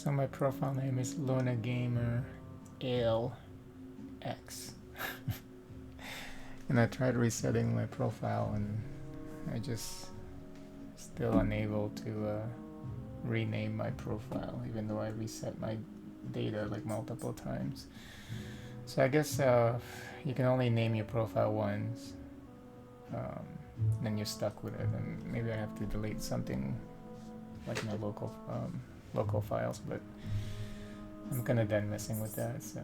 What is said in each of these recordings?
So my profile name is Luna Gamer Ale X. And I tried resetting my profile and I just still unable to rename my profile even though I reset my data like multiple times. So I guess you can only name your profile once, then you're stuck with it, and maybe I have to delete something like my local files, but I'm kind of done messing with that. So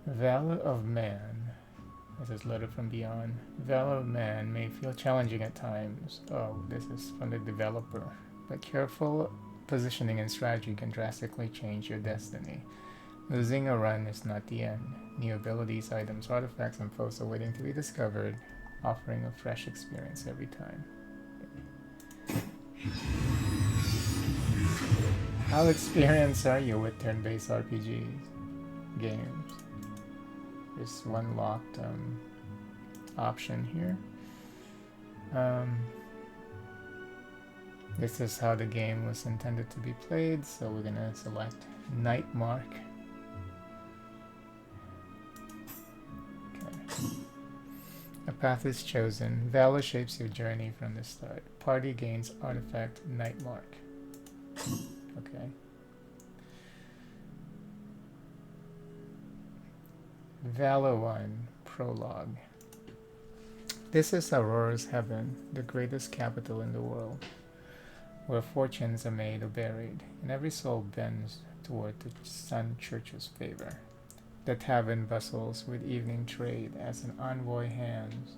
Valor of Man. This is Letter from Beyond. Valor of Man may feel challenging at times. Oh, this is from the developer. But careful positioning and strategy can drastically change your destiny. Losing a run is not the end. New abilities, items, artifacts, and foes are waiting to be discovered, offering a fresh experience every time. How experienced are you with turn-based RPG games? There's one locked option here. This is how the game was intended to be played, so we're gonna select Night Mark. Okay. A path is chosen. Valor shapes your journey from the start. Party gains artifact Night Mark. Okay. Valor 1 Prologue. This is Aurora's heaven, the greatest capital in the world, where fortunes are made or buried, and every soul bends toward the Sun Church's favor. The tavern bustles with evening trade as an envoy hands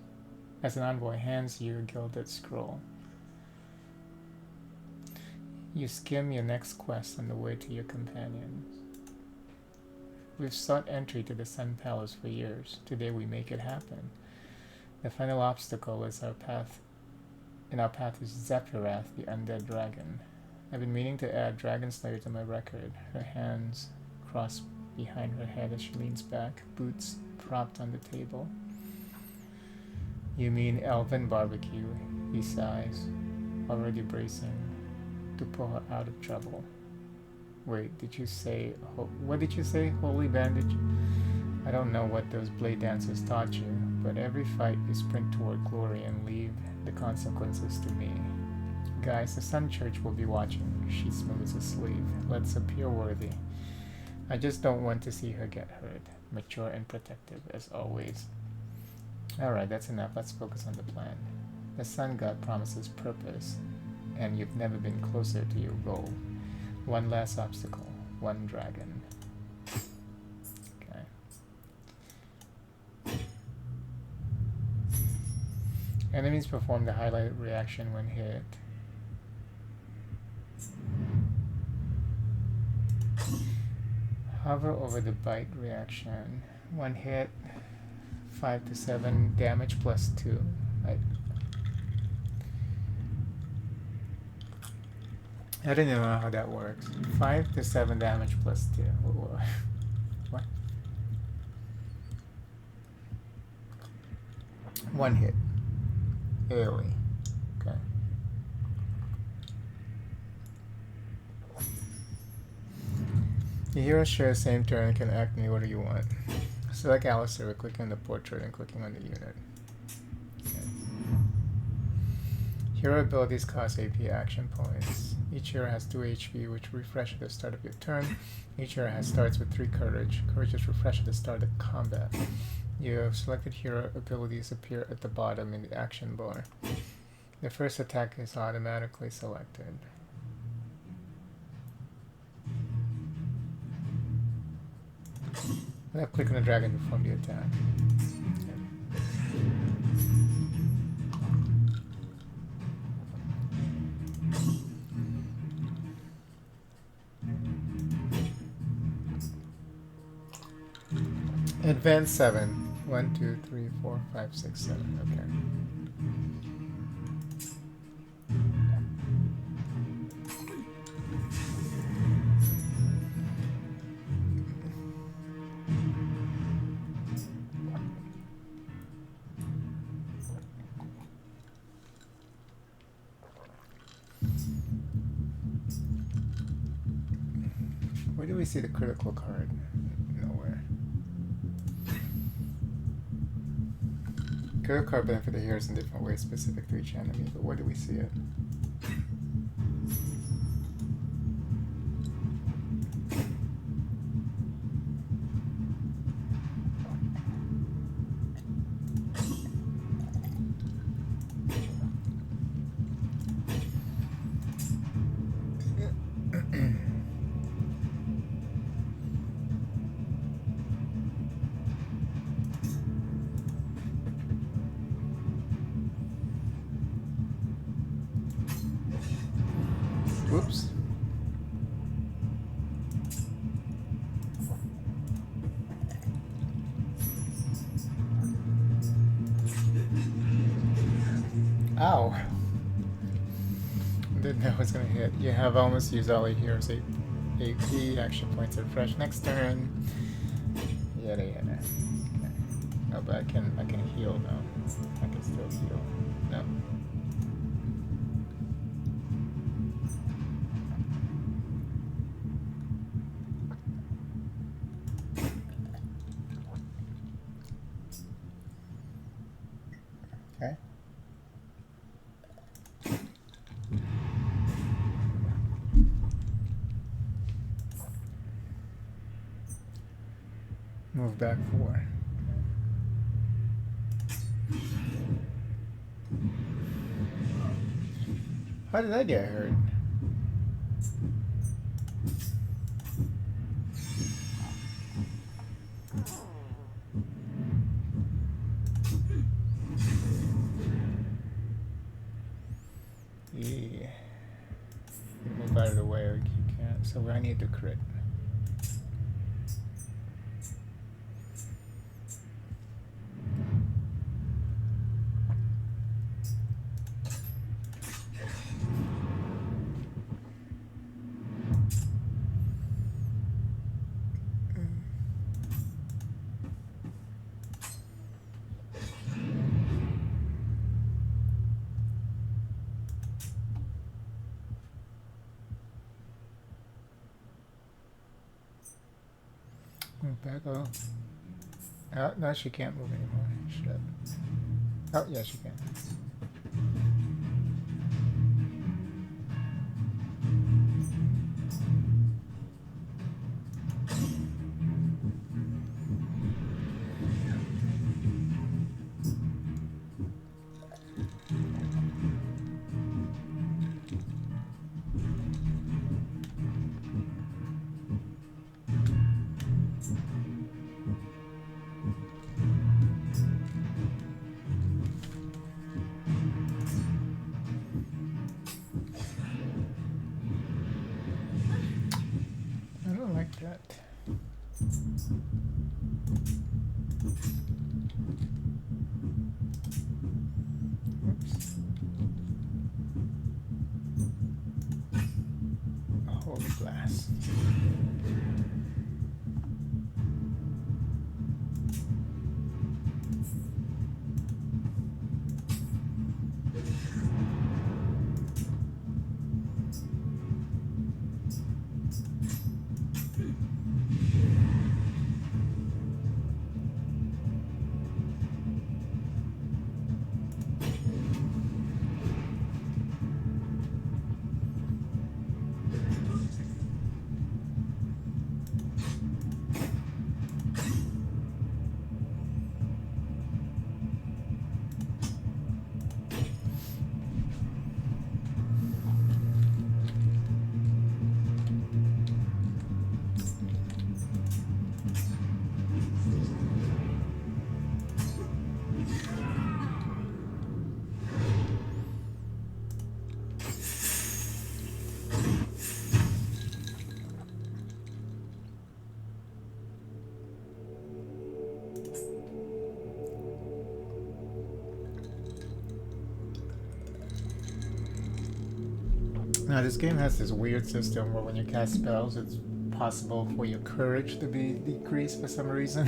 you a gilded scroll. You skim your next quest on the way to your companions. We've sought entry to the Sun Palace for years. Today we make it happen. The final obstacle is our path. In our path is Zephyrath, the undead dragon. I've been meaning to add Dragon Slayer to my record. Her hands crossed behind her head as she leans back, boots propped on the table. You mean Elven Barbecue, he sighs, already bracing to pull her out of trouble. Wait, did you say, what did you say, Holy Bandage? I don't know what those blade dancers taught you, but every fight you sprint toward glory and leave the consequences to me. Guys, the Sun Church will be watching. She smooths a sleeve. Let's appear worthy. I just don't want to see her get hurt. Mature and protective, as always. Alright, that's enough. Let's focus on the plan. The Sun God promises purpose, and you've never been closer to your goal. One last obstacle, one dragon. Okay. Enemies perform the highlighted reaction when hit. Hover over the bite reaction. One hit, 5 to 7 damage plus 2. I don't know how that works. 5 to 7 damage plus 2. What? One hit. AoE. Okay. The hero shares same turn and can act in the order you want. Select Alistair by clicking on the portrait and clicking on the unit. Okay. Hero abilities cost AP action points. Each hero has 2 HP, which refresh at the start of your turn. Each hero starts with 3 courage. Courage is refreshed at the start of combat. Your selected hero abilities appear at the bottom in the action bar. The first attack is automatically selected. Left click on the dragon to perform the attack. Advance 7. 1, 2, 3, 4, 5, 6, 7. Okay. Where do we see the critical card? Nowhere. Critical card benefit the heroes in different ways specific to each enemy, but where do we see it? Whoops. Ow. Didn't know it was gonna hit. You have almost used all your heroes' AP. Action points are fresh next turn. Yada yada. Okay. Oh, but I can heal now. I can still heal. No. Okay. Move back 4. How did I get hurt? Yeah. Move out of the way, or you can't. So I need to crit. Move back. Oh. Oh, no, she can't move anymore. Shit. Oh, yeah, she can. I don't like that. Oops. Holy blast. Now this game has this weird system where when you cast spells, it's possible for your courage to be decreased for some reason.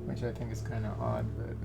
Which I think is kind of odd, but...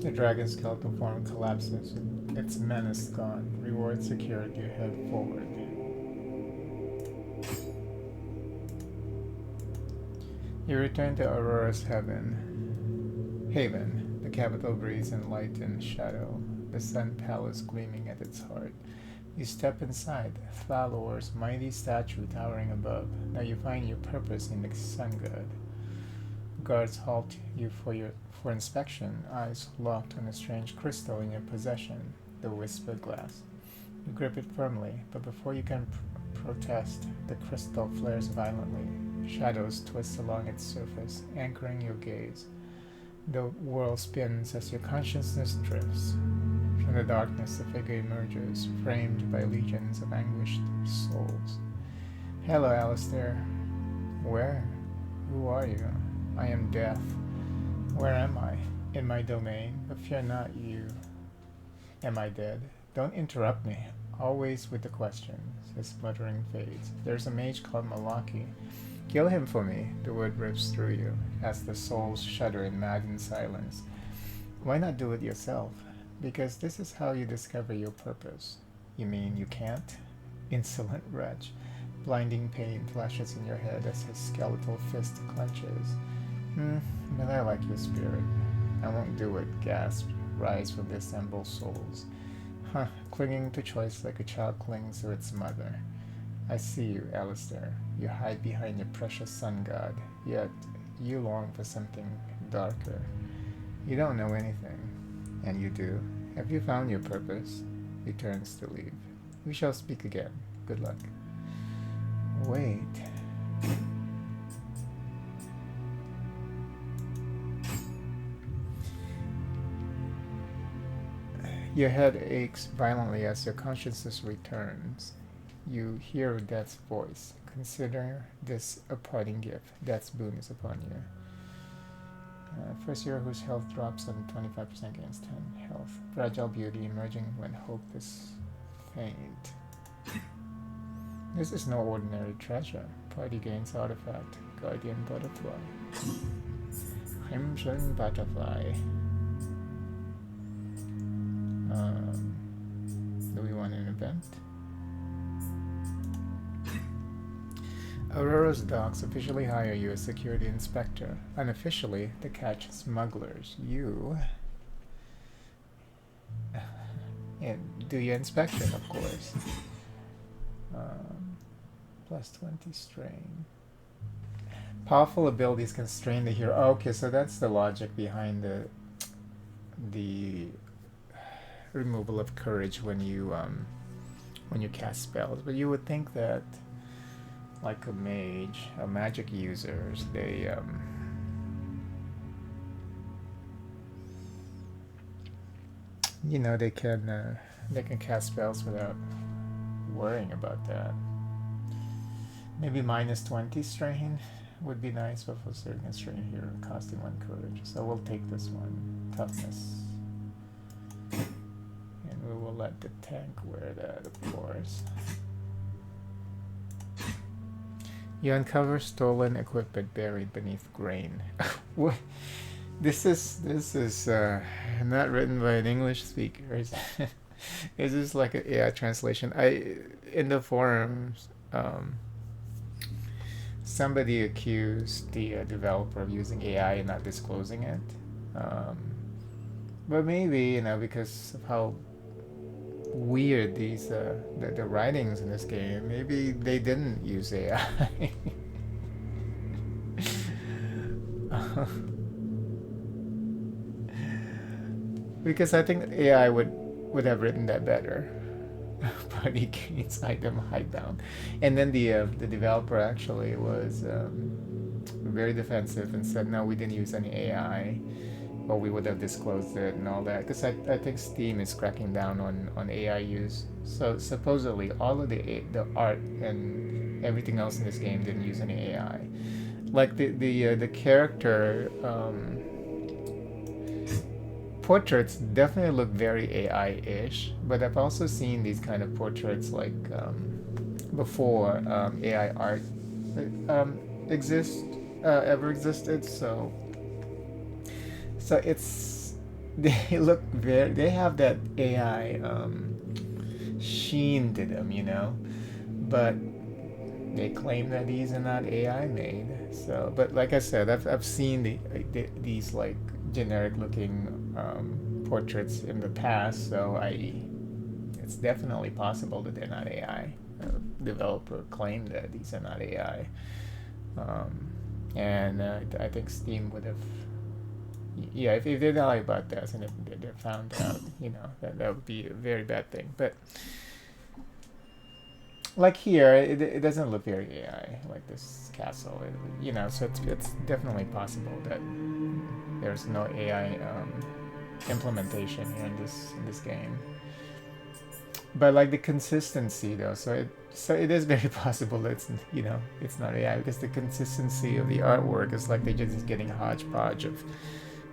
The dragon's skeletal form collapses. Its menace gone. Reward secured. You head forward. You return to Aurora's haven. The capital breathes in light and shadow, the sun palace gleaming at its heart. You step inside, Thalor's mighty statue towering above. Now you find your purpose in the sun god. Guards halt you for inspection, eyes locked on a strange crystal in your possession, the whispered glass. You grip it firmly, but before you can protest, the crystal flares violently. Shadows twist along its surface, anchoring your gaze. The world spins as your consciousness drifts. From the darkness, a figure emerges, framed by legions of anguished souls. Hello, Alistair. Where? Who are you? I am death. Where am I? In my domain, but fear not you. Am I dead? Don't interrupt me. Always with the questions. His muttering fades. There's a mage called Malaki. Kill him for me, the word rips through you, as the souls shudder in maddened silence. Why not do it yourself? Because this is how you discover your purpose. You mean you can't? Insolent wretch. Blinding pain flashes in your head as his skeletal fist clenches. But I like your spirit. I won't do it, gasp, rise from the assembled souls. Clinging to choice like a child clings to its mother. I see you, Alistair. You hide behind your precious sun god, yet you long for something darker. You don't know anything, and you do. Have you found your purpose? He turns to leave. We shall speak again. Good luck. Wait. Your head aches violently as your consciousness returns. You hear Death's voice. Consider this a parting gift. Death's boon is upon you. First year whose health drops on 25% against 10 health. Fragile beauty emerging when hope is faint. This is no ordinary treasure. Party gains artifact. Guardian butterfly. Crimson butterfly. Do we want an event? Aurora's docks officially hire you as security inspector. Unofficially, to catch smugglers. You and do your inspection, of course. Plus 20 strain. Powerful abilities can strain the hero. Oh, okay, so that's the logic behind the removal of courage when you cast spells. But you would think that, like a mage, magic users, they they can cast spells without worrying about that. Maybe minus 20 strain would be nice, but for certain strain here, costing 1 courage. So we'll take this one, toughness, and we will let the tank wear that, of course. You uncover stolen equipment buried beneath grain. What? This is not written by an English speaker. Is this like a AI translation? In the forums, somebody accused the developer of using AI and not disclosing it. But maybe because of how weird these the writings in this game, maybe they didn't use AI. Because I think AI would have written that better. Party gains item hidedown, and then the developer actually was very defensive and said, no, we didn't use any AI, or we would have disclosed it and all that. Because I think Steam is cracking down on AI use. So supposedly all of the art and everything else in this game didn't use any AI. Like the character portraits definitely look very AI-ish, but I've also seen these kind of portraits like before AI art ever existed. So it's they look very. They have that AI sheen to them, but they claim that these are not AI made. So, but like I said, I've seen these like generic looking portraits in the past, so it's definitely possible that they're not AI. Developer claimed that these are not AI, and I think Steam would have. Yeah, if they lie about this and if they're found out, that would be a very bad thing. But like here, it doesn't look very AI like this castle, so it's definitely possible that there's no AI implementation here in this game. But like the consistency though, so it is very possible that it's not AI, because the consistency of the artwork is like they're just getting a hodgepodge of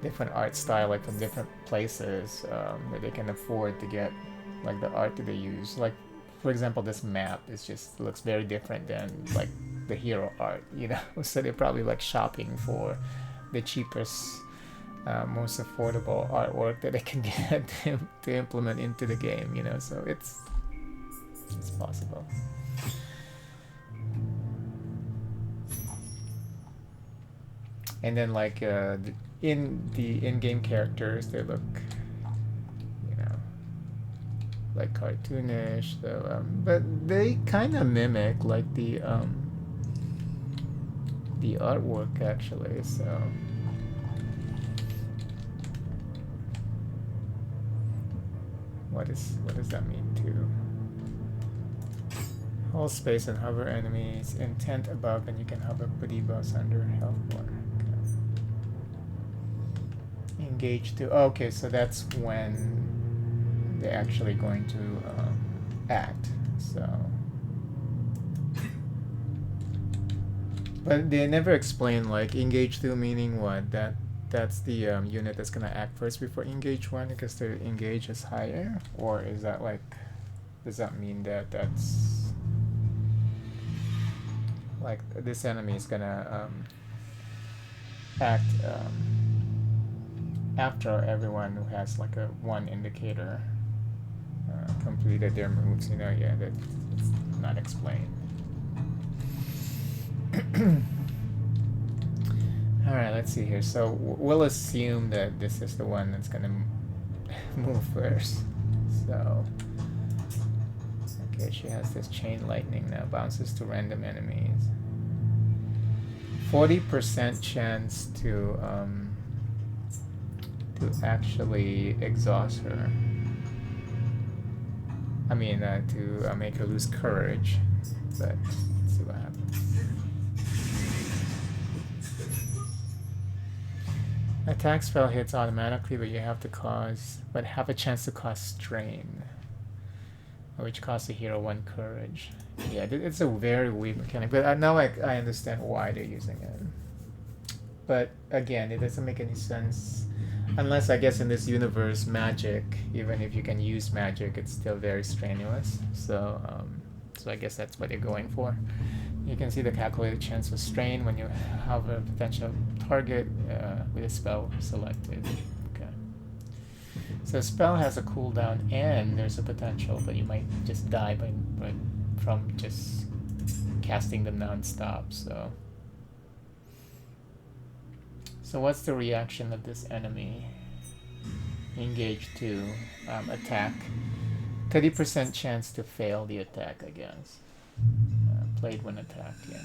different art style, like from different places that they can afford to get like the art that they use. Like for example, this map looks very different than like the hero art, so they're probably like shopping for the cheapest, most affordable artwork that they can get to implement into the game, so it's possible. And then like in the in-game characters, they look like cartoonish, so but they kind of mimic like the artwork actually, so what does that mean too? Hold space and hover enemies intent above, and you can hover put debuffs under health bar. Okay. Engage to okay, so that's when they're actually going to act. So, but they never explain like engage to meaning what. That's the unit that's gonna act first before engage one, because their engage is higher, or is that like, does that mean that that's like this enemy is gonna act after everyone who has like a one indicator completed their moves, yeah, that's not explained. Alright, let's see here. So we'll assume that this is the one that's gonna move first. So, okay, she has this chain lightning now, bounces to random enemies. 40% chance to actually exhaust her. I mean, to make her lose courage, but let's see what happens. Attack spell hits automatically, but you have a chance to cause strain, which costs the hero 1 courage. Yeah, it's a very weak mechanic, but now I understand why they're using it. But again, it doesn't make any sense. Unless, I guess, in this universe, magic, even if you can use magic, it's still very strenuous. So I guess that's what they're going for. You can see the calculated chance of strain when you have a potential target with a spell selected. Okay. So spell has a cooldown and there's a potential, but you might just die from just casting them non-stop. So what's the reaction of this enemy? Engage to attack. 30% chance to fail the attack, I guess. Played when attacked, yeah.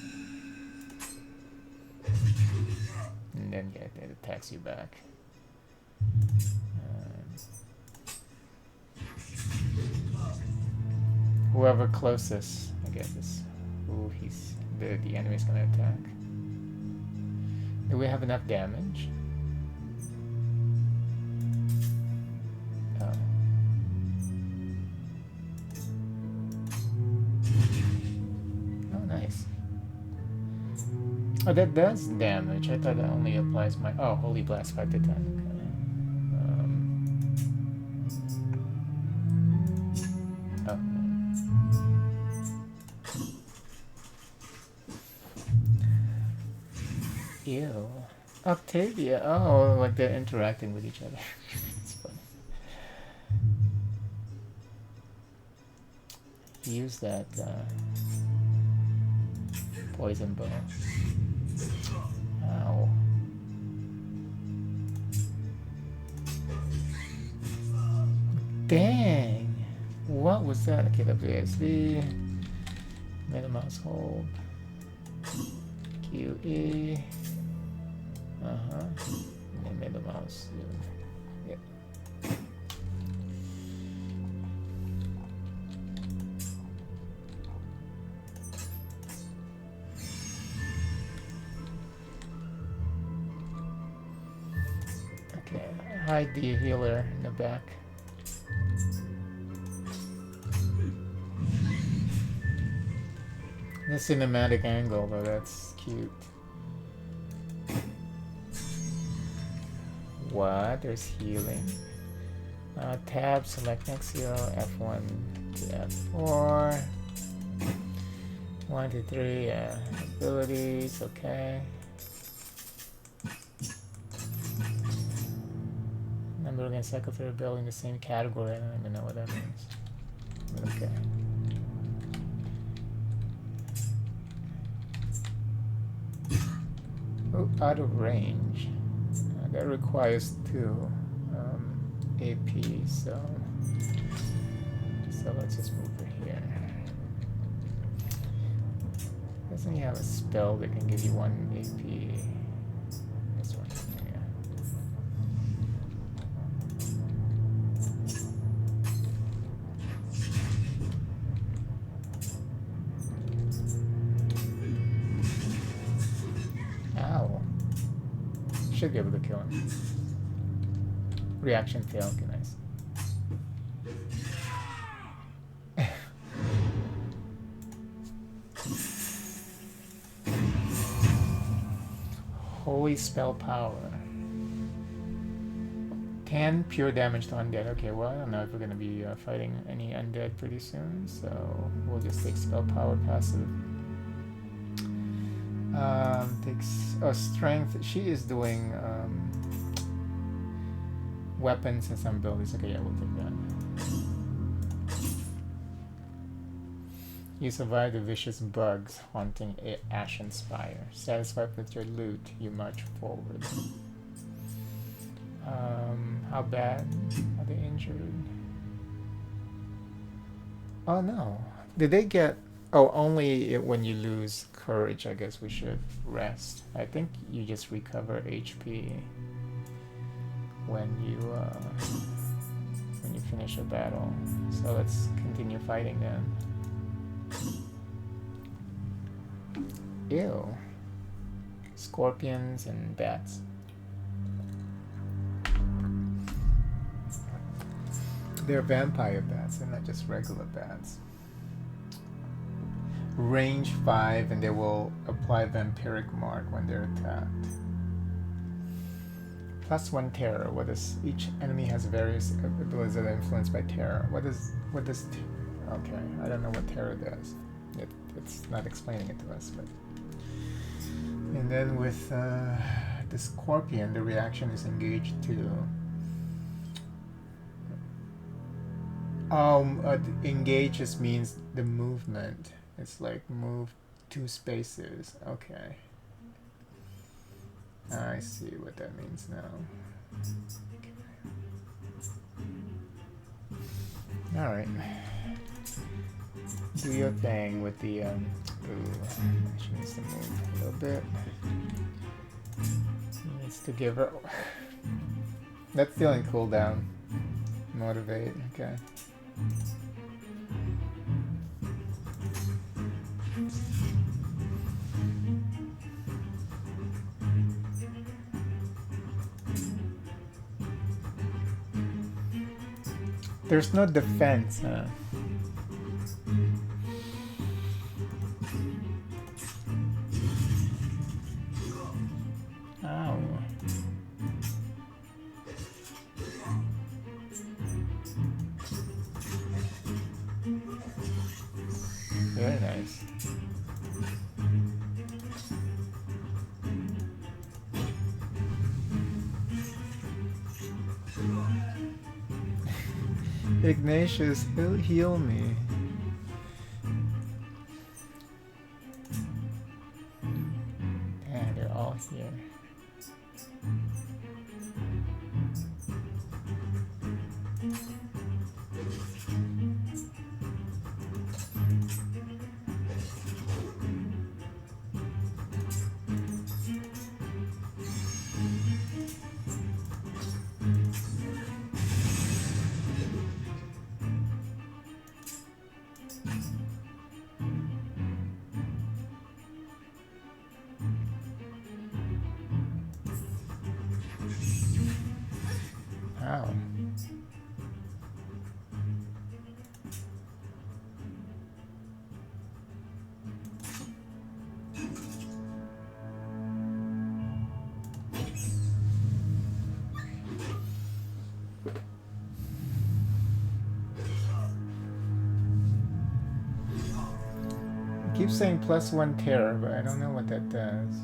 And then yeah, it attacks you back. Whoever closest, I guess, is who the enemy's gonna attack. Do we have enough damage? Oh. Oh, nice. Oh, that does damage. I thought that only applies my... Oh, Holy Blast 5 to 10. Okay. Oh. Ew. Octavia. Oh, like they're interacting with each other. It's funny. Use that poison bow. Ow. Dang! What was that? Okay, WSD. Middle mouse hold. QE. Uh-huh. And then middle mouse. Yeah. Okay, hide the healer in the back. The cinematic angle, though, that's cute. What? There's healing. Tab, select next hero, F1 to F4. 1 to 3, yeah. Abilities, okay. Number against cycle through a building in the same category. I don't even know what that means. Okay. Oh, out of range. That requires 2 AP, so let's just move her here. Doesn't he have a spell that can give you 1 AP? This one, yeah. Ow. Should be able to kill him. Reaction fail, okay, nice. Holy spell power. 10 pure damage to undead. Okay, well, I don't know if we're going to be fighting any undead pretty soon, so we'll just take spell power passive. Takes strength. She is doing weapons and some abilities. Okay, yeah, we'll take that. You survive the vicious bugs haunting Ashen Spire. Satisfied with your loot, you march forward. How bad are they injured? Oh no. Did they get... Oh, only when you lose courage, I guess we should rest. I think you just recover HP when you finish a battle. So let's continue fighting then. Ew. Scorpions and bats. They're vampire bats, they're not just regular bats. Range 5, and they will apply vampiric mark when they're attacked. +1 terror. What is each enemy has various abilities that are influenced by terror. What does okay, I don't know what terror does. It's not explaining it to us, but. And then with the scorpion, the reaction is engaged too. Engage just means the movement. It's like move 2 spaces. Okay. I see what that means now. Okay. Alright. Do your thing with the ooh, she needs to move a little bit. She needs to give her... That's the only cooldown. Motivate, okay. There's no defense, huh? Ow. Very nice. Ignatius, heal me. Yeah, they're all here. Wow. It keeps saying +1 terror, but I don't know what that does.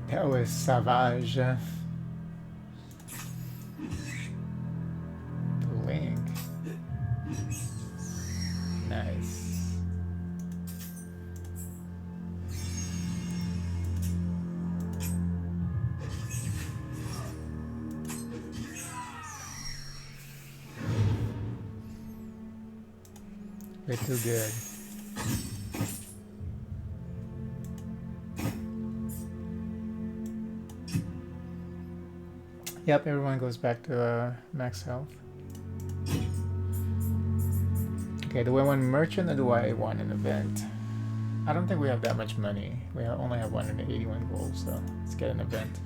That was savage. Blink. Nice. Way too good. Yep, everyone goes back to max health. Okay, do I want merchant or do I want an event? I don't think we have that much money. We only have 181 gold, so let's get an event.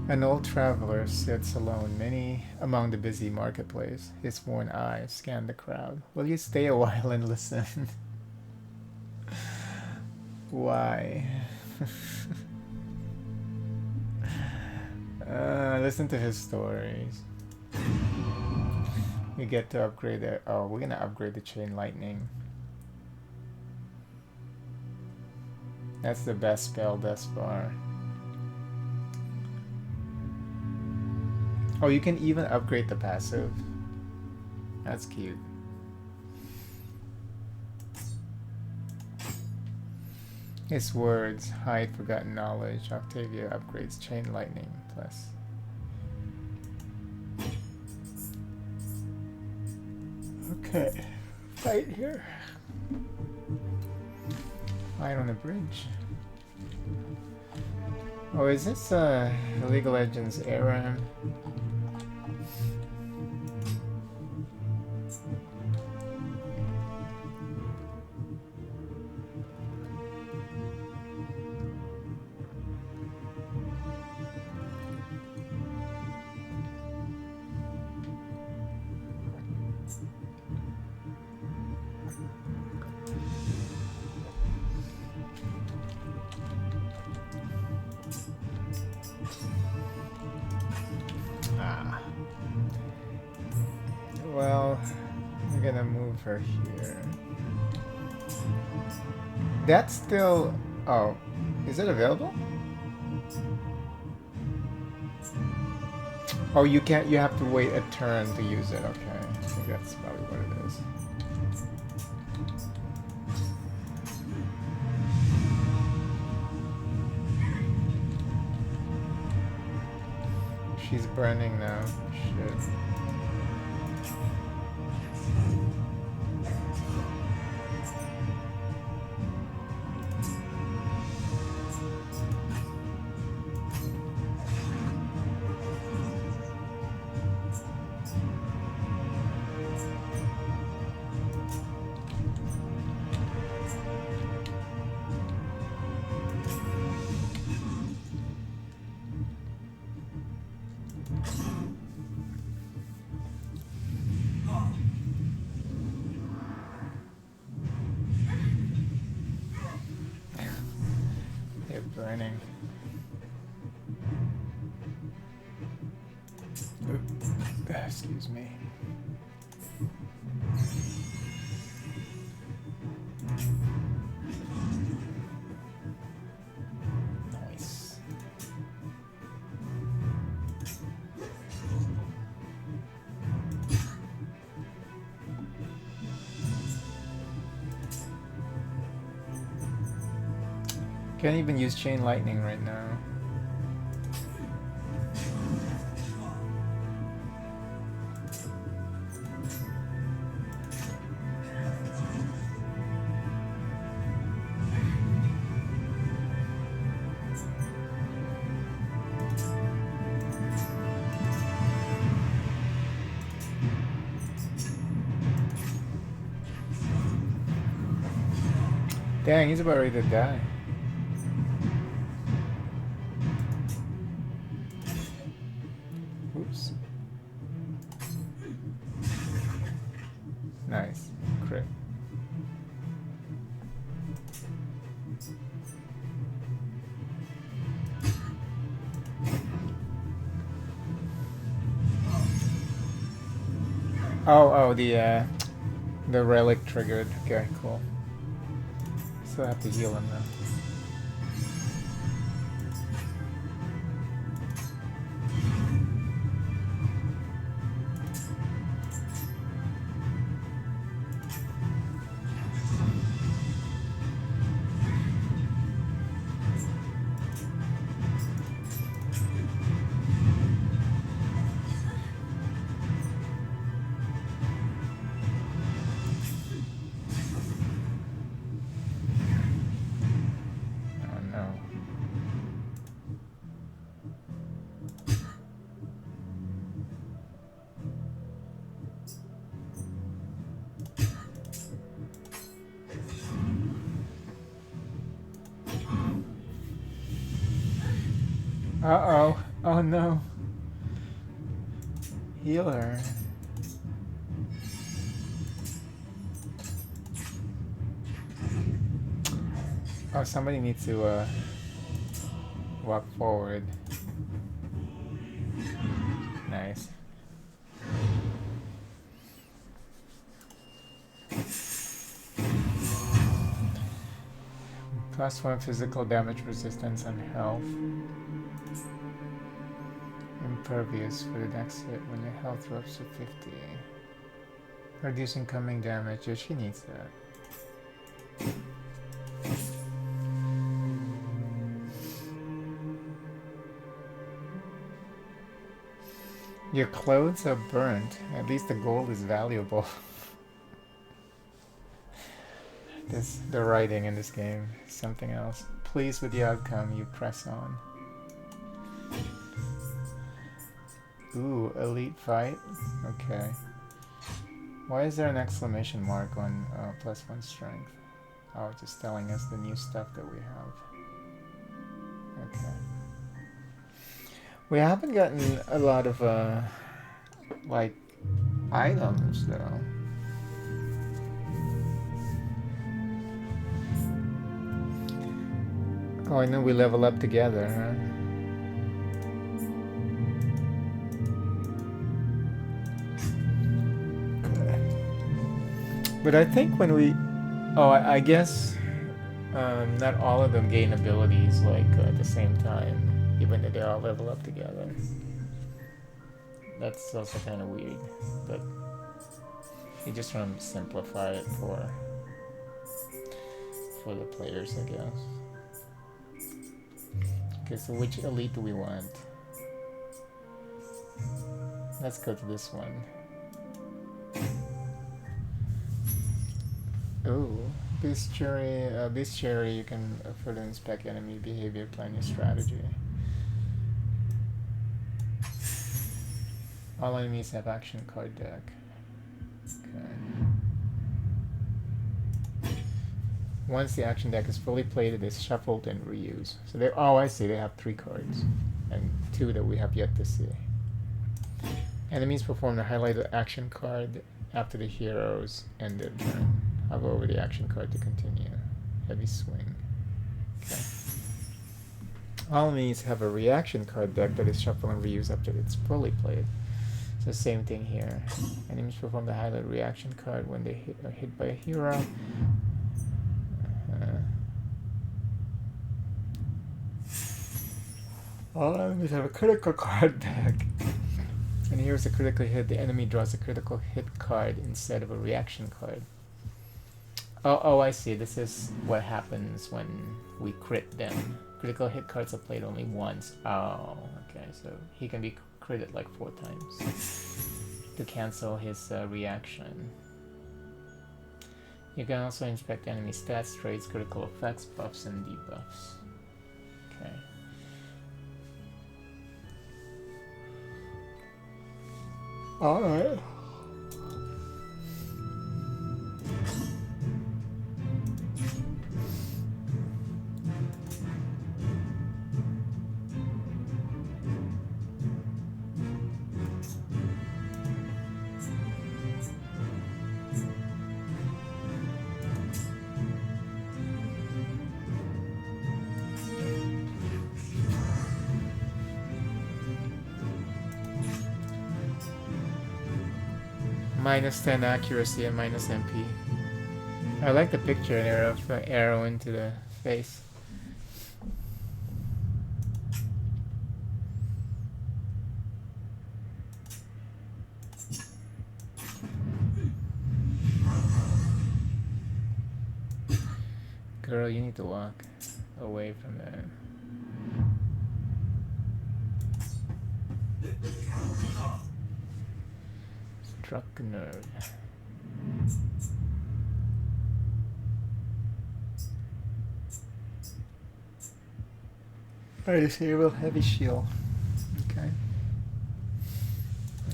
An old traveler sits alone among the busy marketplace. His worn eyes scan the crowd. Will you stay a while and listen? Why? Listen to his stories. We get to upgrade it. Oh, we're gonna upgrade the chain lightning. That's the best spell thus far. Oh, you can even upgrade the passive. That's cute. His words hide forgotten knowledge. Octavia upgrades chain lightning plus. Okay, fight here. Fight on the bridge. Oh, is this League of Legends era? Well, I'm gonna move her here. That's still... Oh, is it available? Oh, you can't... You have to wait a turn to use it. Okay, I think that's probably what it is. She's burning now. Shit. burning. Excuse me. Nice. Can't even use chain lightning right now. Dang, he's about ready to die. Oops. Nice. Crit. Oh, the relic triggered. Okay, cool. Still have to heal him though. Uh-oh. Oh no. Healer. Oh, somebody needs to walk forward. Nice. +1 physical damage resistance and health. Impervious for the next hit when your health drops to 50. Reduce incoming damage. Yeah, she needs that. Your clothes are burnt. At least the gold is valuable. The writing in this game is something else. Pleased with the outcome, you press on. Ooh, elite fight? Okay. Why is there an exclamation mark on +1 strength? Oh, just telling us the new stuff that we have. Okay. We haven't gotten a lot of, like, items, though. Oh, I know we level up together, huh? But I think when we... Oh, I guess not all of them gain abilities, like, at the same time, even though they all level up together. That's also kind of weird, but you just want to simplify it for the players, I guess. Okay, so which elite do we want? Let's go to this one. Ooh, Bestiary, you can further inspect enemy behavior, plan your strategy. All enemies have action card deck. Okay. Once the action deck is fully played, it is shuffled and reused. So they, oh, I see, they have 3 cards, and 2 that we have yet to see. Enemies perform the highlighted action card after the heroes end their turn. Hover over the action card to continue. Heavy swing. Okay. All enemies have a reaction card deck that is shuffled and reused after it's fully played. So same thing here. Enemies perform the highlight reaction card when they are hit by a hero. All enemies have a critical card deck. And here's a critical hit. The enemy draws a critical hit card instead of a reaction card. Oh, I see. This is what happens when we crit them. Critical hit cards are played only once. Oh, okay. So he can be critted like 4 times to cancel his reaction. You can also inspect enemy stats, traits, critical effects, buffs, and debuffs. Okay. Alright. -10 accuracy and minus MP. I like the picture there of the arrow into the face. Girl, you need to walk away from that. Struck a nerve. I disable heavy shield. Okay.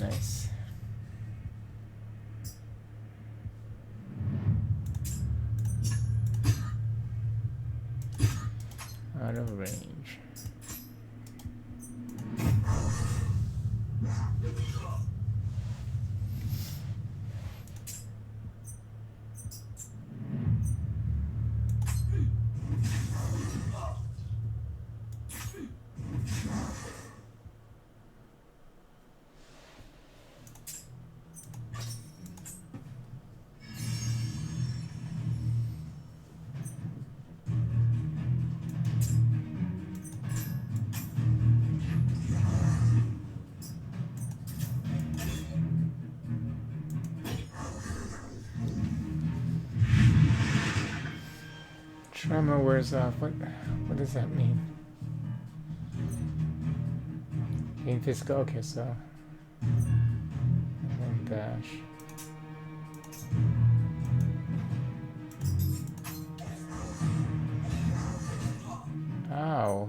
Nice. Out of range. Tremor wears off. What does that mean? Gain physical. Okay, so and then dash. Ow.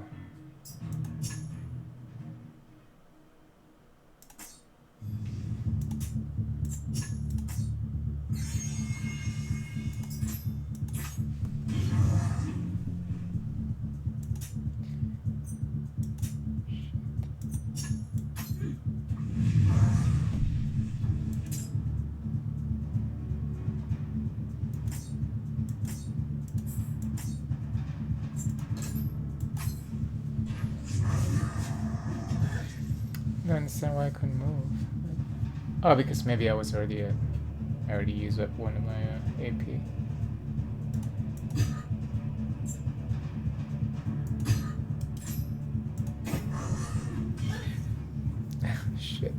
I don't understand why I couldn't move. Oh, because maybe I was already I already used up one of my AP. Shit.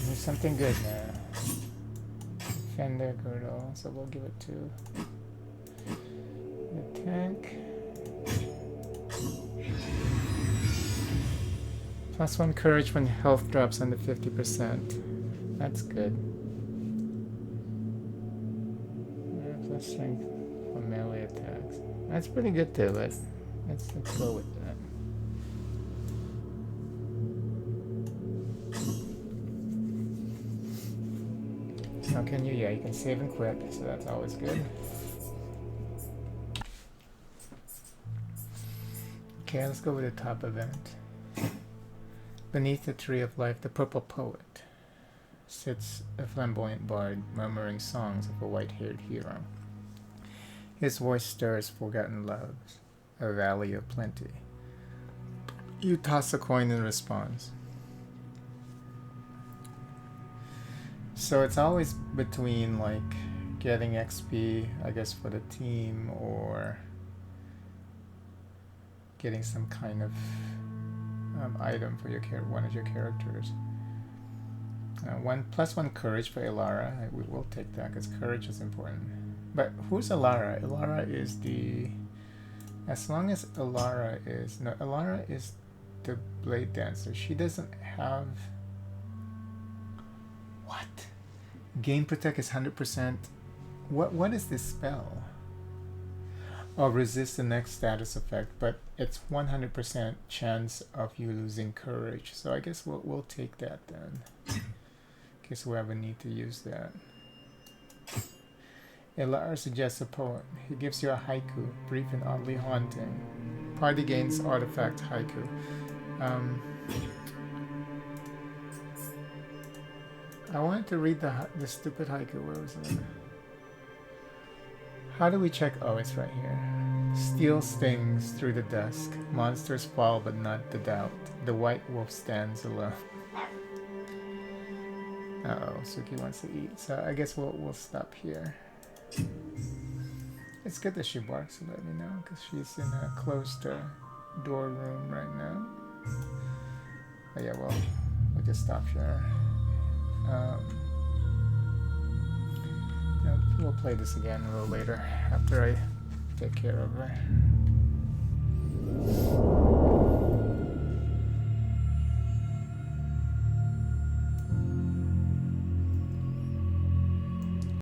There's something good now. Fender girdle, so we'll give it to the tank. +1 courage when health drops under 50%. That's good. Plus strength for melee attacks. That's pretty good too, but let's go with that. How can you? Yeah, you can save and quit, so that's always good. Okay, let's go with the top event. Beneath the tree of life, the purple poet sits a flamboyant bard murmuring songs of a white-haired hero. His voice stirs forgotten loves, a valley of plenty. You toss a coin in response. So it's always between like getting XP, I guess, for the team, or getting some kind of item for your one of your characters. 1+1 courage for Ilara. We will take that because courage is important. But who's Ilara? Ilara is the... As long as Ilara is... No, Ilara is the blade dancer. She doesn't have... What? Gain Protect is 100%. What is this spell? Oh, resist the next status effect, but it's 100% chance of you losing courage. So I guess we'll take that then. In case we ever need to use that. Ilara suggests a poem. He gives you a haiku, brief and oddly haunting. Party gains artifact haiku. I wanted to read the stupid haiku. Where was it? How do we check? Oh, it's right here. Steel stings through the dusk. Monsters fall, but not the doubt. The white wolf stands alone. Uh-oh, Suki wants to eat. So I guess we'll stop here. It's good that she barks to let me know, because she's in a closed door room right now. But yeah, we'll just stop here. We'll play this again a little later after I take care of her.